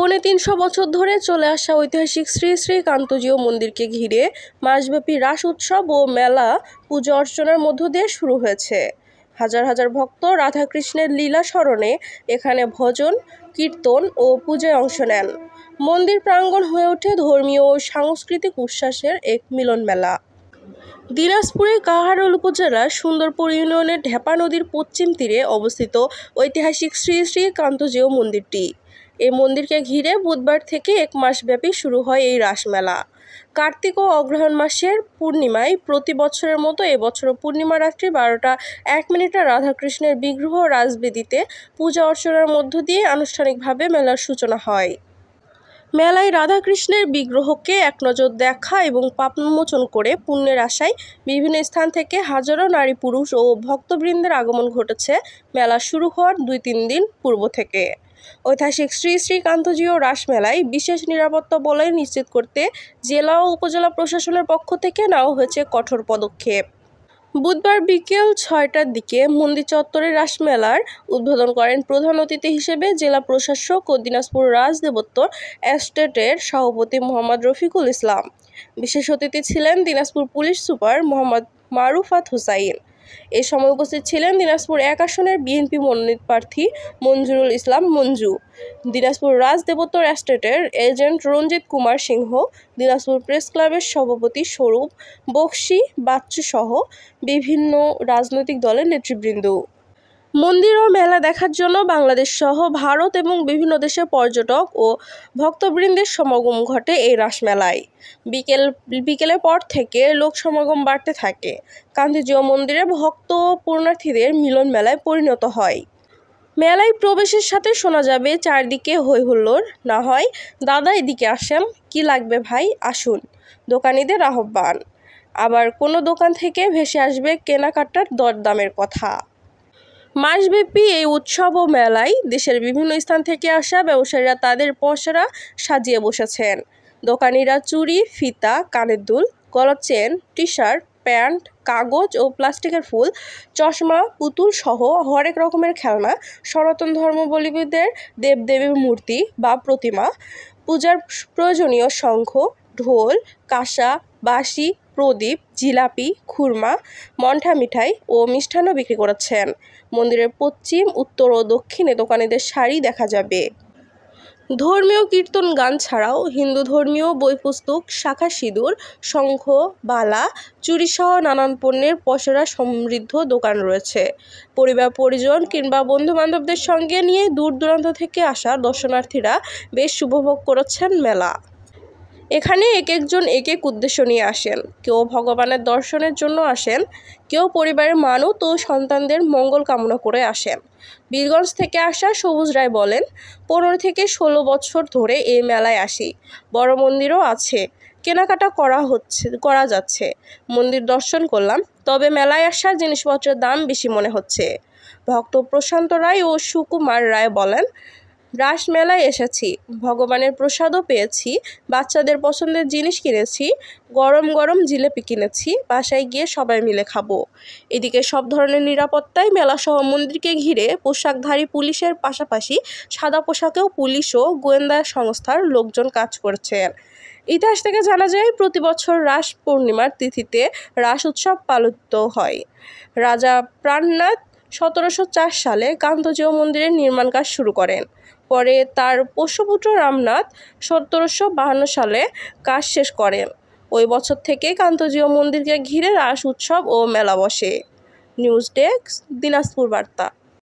৩৫০ বছর ধরে চলে আসা ঐতিহাসিক শ্রী শ্রী কান্তজিউ মন্দিরকে ঘিরে মাসব্যাপী রাস উৎসব ও মেলা পুজো অর্চনার মধ্য দিয়ে শুরু হয়েছে। হাজার হাজার ভক্ত রাধাকৃষ্ণের লীলা স্মরণে এখানে ভজন, কীর্তন ও পূজায় অংশ নেন। মন্দির প্রাঙ্গণ হয়ে ওঠে ধর্মীয় ও সাংস্কৃতিক উচ্ছ্বাসের এক মিলন মেলা। দিনাজপুরের কাহারোল উপজেলার সুন্দরপুর ইউনিয়নের ঢেপা নদীর পশ্চিম তীরে অবস্থিত ঐতিহাসিক শ্রী শ্রী কান্তজিউ মন্দিরটি। এই মন্দিরকে ঘিরে বুধবার থেকে এক মাসব্যাপী শুরু হয় এই রাসমেলা। কার্তিক ও অগ্রহায়ণ মাসের পূর্ণিমায় প্রতি বছরের মতো এবছরও পূর্ণিমা রাত্রি 12:01 রাধাকৃষ্ণের বিগ্রহ রাজবেদিতে পূজা অর্চনার মধ্য দিয়ে আনুষ্ঠানিকভাবে মেলার সূচনা হয়। মেলায় রাধাকৃষ্ণের বিগ্রহকে একনজর দেখা এবং পাপমোচন করে পুণ্যের আশায় বিভিন্ন স্থান থেকে হাজারো নারী পুরুষ ও ভক্তবৃন্দের আগমন ঘটেছে মেলা শুরু হওয়ার 2-3 দিন পূর্ব থেকে। ঐতিহাসিক শ্রী শ্রী কান্তজিউ রাসমেলায় বিশেষ নিরাপত্তা বলয় নিশ্চিত করতে জেলা ও উপজেলা প্রশাসনের পক্ষ থেকে নেওয়া হয়েছে কঠোর পদক্ষেপ। বুধবার বিকেল 6টার দিকে মন্দির চত্বরে রাসমেলার উদ্বোধন করেন প্রধান অতিথি হিসেবে জেলা প্রশাসক ও দিনাজপুর রাজদেবত্ব এস্টেটের সভাপতি মোহাম্মদ রফিকুল ইসলাম। বিশেষ অতিথি ছিলেন দিনাজপুর পুলিশ সুপার মোহাম্মদ মারুফাত হোসাইন। এ সময় উপস্থিত ছিলেন দিনাজপুর 1 আসনের বিএনপি মনোনীত প্রার্থী মঞ্জুরুল ইসলাম মঞ্জু, দিনাজপুর রাজদেবত্ব এস্টেটের এজেন্ট রঞ্জিত কুমার সিংহ, দিনাজপুর প্রেস ক্লাবের সভাপতি স্বরূপ বক্সী বাচ্চু সহ বিভিন্ন রাজনৈতিক দলের নেতৃবৃন্দ। মন্দির ও মেলা দেখার জন্য বাংলাদেশ সহ ভারত এবং বিভিন্ন দেশের পর্যটক ও ভক্তবৃন্দের সমাগম ঘটে এই রাসমেলায়। বিকেলের পর থেকে লোক সমাগম বাড়তে থাকে। কান্তজিউ মন্দিরে ভক্ত ও পুণ্যার্থীদের মিলন মেলায় পরিণত হয়। মেলায় প্রবেশের সাথে শোনা যাবে চারদিকে হই হুল্লোড়, না হয় দাদা এদিকে আসেন, কি লাগবে ভাই আসুন, দোকানিদের আহ্বান। আবার কোনো দোকান থেকে ভেসে আসবে কেনাকাটার দরদামের কথা। মাসব্যাপী এই উৎসব ও মেলায় দেশের বিভিন্ন স্থান থেকে আসা ব্যবসায়ীরা তাদের পসরা সাজিয়ে বসেছেন। দোকানিরা চুড়ি, ফিতা, কানের দুল, গলার চেন, টি-শার্ট, প্যান্ট, কাগজ ও প্লাস্টিকের ফুল, চশমা, পুতুল সহ হরেক রকমের খেলনা, সনাতন ধর্মাবলম্বীদের দেবদেবীর মূর্তি বা প্রতিমা, পূজার প্রয়োজনীয় শঙ্খ, ঢোল, কাঁসা, বাঁশি, প্রদীপ, জিলাপি, খুরমা, মন্ঠা মিঠাই ও মিষ্টান্ন বিক্রি করছেন। মন্দিরের পশ্চিম, উত্তর ও দক্ষিণে দোকানিদের সারি দেখা যাবে। ধর্মীয় কীর্তন গান ছাড়াও হিন্দু ধর্মীয় বই পুস্তক, শাঁখা সিঁদুর, শঙ্খ, বালা, চুড়িসহ নানান পণ্যের পসরা সমৃদ্ধ দোকান রয়েছে। পরিবার পরিজন কিংবা বন্ধুবান্ধবদের সঙ্গে নিয়ে দূর দূরান্ত থেকে আসা দর্শনার্থীরা বেশ উপভোগ করেছেন মেলা। এখানে একজন এক উদ্দেশ্য নিয়ে আসেন। কেউ ভগবানের দর্শনের জন্য আসেন, কেউ পরিবারের মানত ও সন্তানদের মঙ্গল কামনা করে আসেন। বীরগঞ্জ থেকে আসা সবুজ রায় বলেন, 15 থেকে 16 বছর ধরে এই মেলায় আসি। বড় মন্দিরও আছে, কেনাকাটা করা যাচ্ছে। মন্দির দর্শন করলাম, তবে মেলায় আসা জিনিসপত্রের দাম বেশি মনে হচ্ছে। ভক্ত প্রশান্ত রায় ও সুকুমার রায় বলেন, রাস মেলায় এসেছি, ভগবানের প্রসাদও পেয়েছি, বাচ্চাদের পছন্দের জিনিস কিনেছি, গরম গরম জিলেপি কিনেছি, বাসায় গিয়ে সবাই মিলে খাবো। এদিকে সব ধরনের নিরাপত্তায় মেলাসহ মন্দিরকে ঘিরে পোশাকধারী পুলিশের পাশাপাশি সাদা পোশাকেও পুলিশ ও গোয়েন্দা সংস্থার লোকজন কাজ করছেন। ইতিহাস থেকে জানা যায়, প্রতি বছর রাস পূর্ণিমার তিথিতে রাস উৎসব পালিত হয়। রাজা প্রাণনাথ 1704 সালে কান্তজিউ মন্দিরের নির্মাণ কাজ শুরু করেন। পরে তার পোষ্যপুত্র রামনাথ 1752 সালে কাজ শেষ করেন। ওই বছর থেকে কান্তজিউ মন্দিরকে ঘিরে রাস উৎসব ও মেলা বসে। নিউজ ডেস্ক, দিনাজপুর বার্তা।